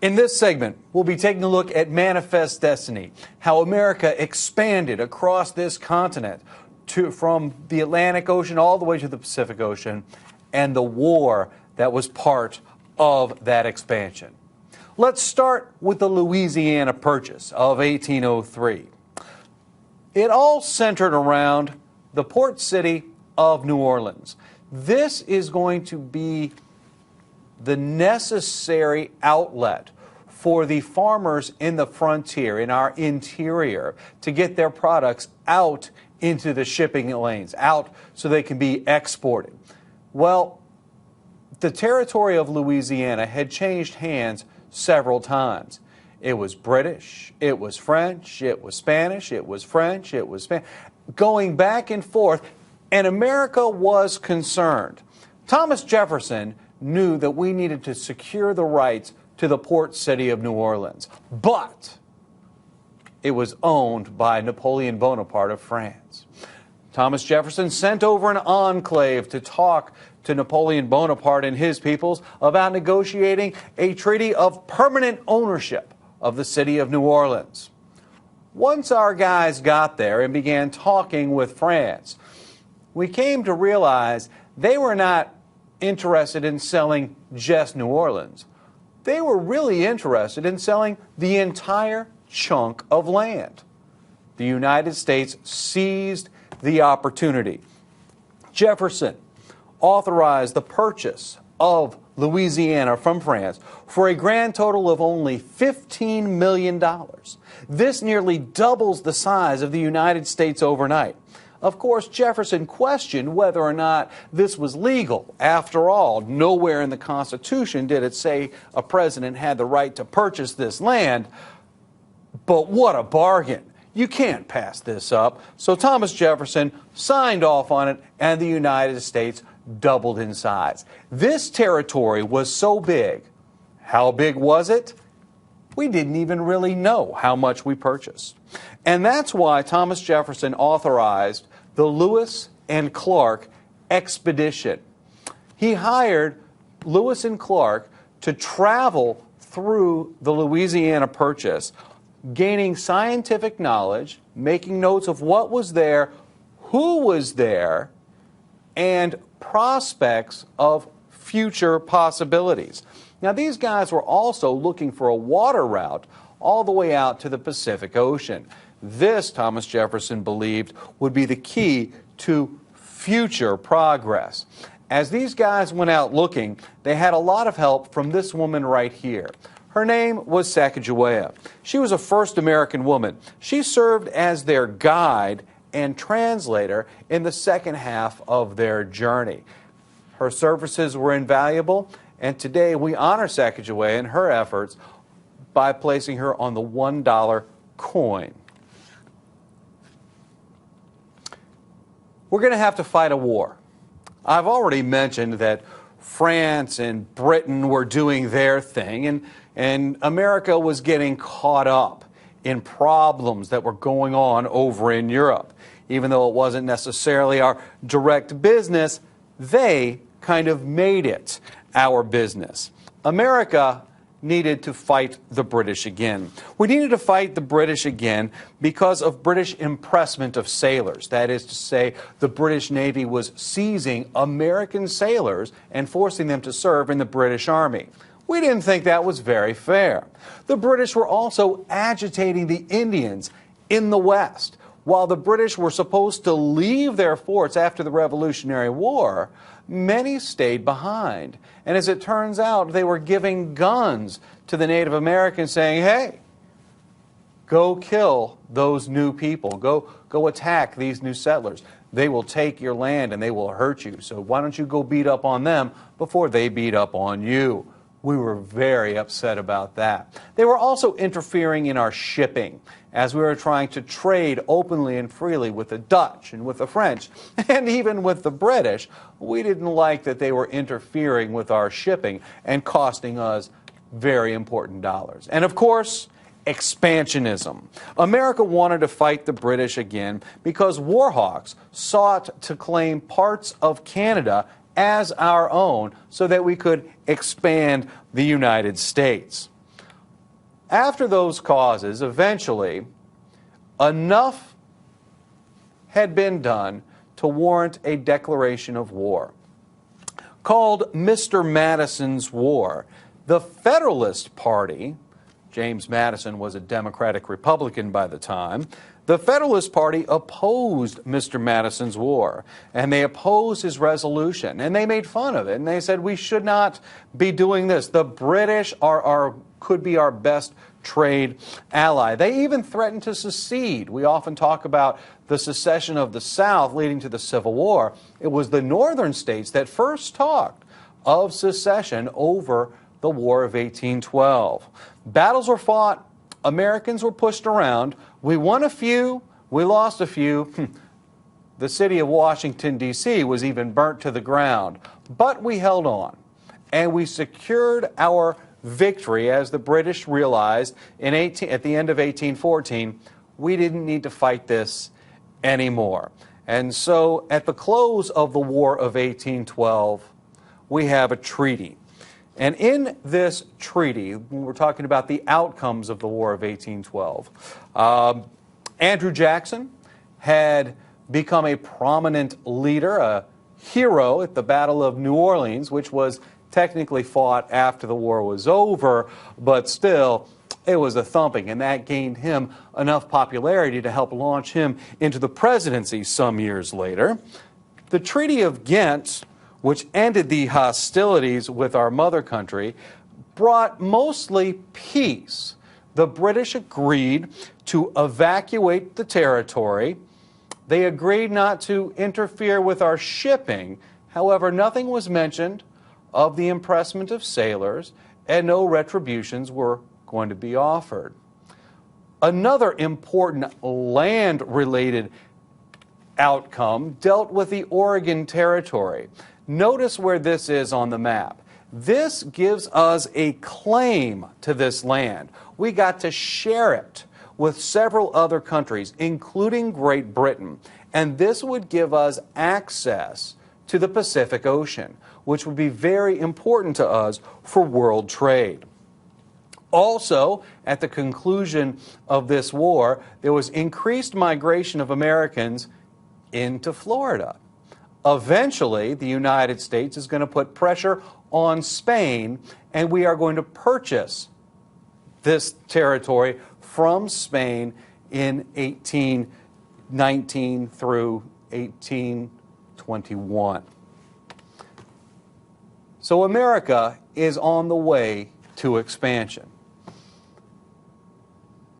In this segment, we'll be taking a look at Manifest Destiny, how America expanded across this continent from the Atlantic Ocean all the way to the Pacific Ocean, and the war that was part of that expansion. Let's start with the Louisiana Purchase of 1803. It all centered around the port city of New Orleans. This is going to be the necessary outlet for the farmers in the frontier, in our interior, to get their products out into the shipping lanes, out so they can be exported. Well, the territory of Louisiana had changed hands several times. It was British, it was French, it was Spanish, it was French, it was Spanish, going back and forth, and America was concerned. Thomas Jefferson knew that we needed to secure the rights to the port city of New Orleans, but it was owned by Napoleon Bonaparte of France. Thomas Jefferson sent over an enclave to talk to Napoleon Bonaparte and his peoples about negotiating a treaty of permanent ownership of the city of New Orleans. Once our guys got there and began talking with France, we came to realize they were not interested in selling just New Orleans. They were really interested in selling the entire chunk of land. The United States seized the opportunity. Jefferson authorized the purchase of Louisiana from France for a grand total of only $15 million. This nearly doubles the size of the United States overnight. Of course, Jefferson questioned whether or not this was legal. After all, nowhere in the Constitution did it say a president had the right to purchase this land. But what a bargain. You can't pass this up. So Thomas Jefferson signed off on it, and the United States doubled in size. This territory was so big. How big was it? We didn't even really know how much we purchased. And that's why Thomas Jefferson authorized the Lewis and Clark expedition. He hired Lewis and Clark to travel through the Louisiana Purchase, gaining scientific knowledge, making notes of what was there, who was there, and prospects of future possibilities. Now, these guys were also looking for a water route all the way out to the Pacific Ocean. This, Thomas Jefferson believed, would be the key to future progress. As these guys went out looking, they had a lot of help from this woman right here. Her name was Sacagawea. She was a first American woman. She served as their guide and translator in the second half of their journey. Her services were invaluable, and today we honor Sacagawea and her efforts by placing her on the $1 coin. We're going to have to fight a war. I've already mentioned that France and Britain were doing their thing, and America was getting caught up in problems that were going on over in Europe. Even though it wasn't necessarily our direct business, they kind of made it our business. America needed to fight the British again. We needed to fight the British again because of British impressment of sailors. That is to say, the British Navy was seizing American sailors and forcing them to serve in the British Army. We didn't think that was very fair. The British were also agitating the Indians in the West. While the British were supposed to leave their forts after the Revolutionary War, many stayed behind. And as it turns out, they were giving guns to the Native Americans saying, hey, go kill those new people. Go attack these new settlers. They will take your land and they will hurt you. So why don't you go beat up on them before they beat up on you? We were very upset about that. They were also interfering in our shipping as we were trying to trade openly and freely with the Dutch and with the French and even with the British. We didn't like that they were interfering with our shipping and costing us very important dollars. And of course, expansionism. America wanted to fight the British again because warhawks sought to claim parts of Canada as our own so that we could expand the United States. After those causes, eventually, enough had been done to warrant a declaration of war. Called Mr. Madison's War, the Federalist Party, James Madison was a Democratic Republican by the time, the Federalist Party opposed Mr. Madison's war, and they opposed his resolution, and they made fun of it, and they said we should not be doing this. The British could be our best trade ally. They even threatened to secede. We often talk about the secession of the South leading to the Civil War. It was the northern states that first talked of secession over the War of 1812. Battles were fought. Americans were pushed around. We won a few. We lost a few. The city of Washington, D.C. was even burnt to the ground. But we held on, and we secured our victory as the British realized at the end of 1814, we didn't need to fight this anymore. And so at the close of the War of 1812, we have a treaty. And in this treaty, when we're talking about the outcomes of the War of 1812, Andrew Jackson had become a prominent leader, a hero at the Battle of New Orleans, which was technically fought after the war was over, but still, it was a thumping, and that gained him enough popularity to help launch him into the presidency some years later. The Treaty of Ghent, which ended the hostilities with our mother country, brought mostly peace. The British agreed to evacuate the territory. They agreed not to interfere with our shipping. However, nothing was mentioned of the impressment of sailors, and no retributions were going to be offered. Another important land-related outcome dealt with the Oregon Territory. Notice where this is on the map. This gives us a claim to this land. We got to share it with several other countries, including Great Britain, and this would give us access to the Pacific Ocean, which would be very important to us for world trade. Also, at the conclusion of this war, there was increased migration of Americans into Florida. Eventually, the United States is going to put pressure on Spain, and we are going to purchase this territory from Spain in 1819 through 1821. So America is on the way to expansion.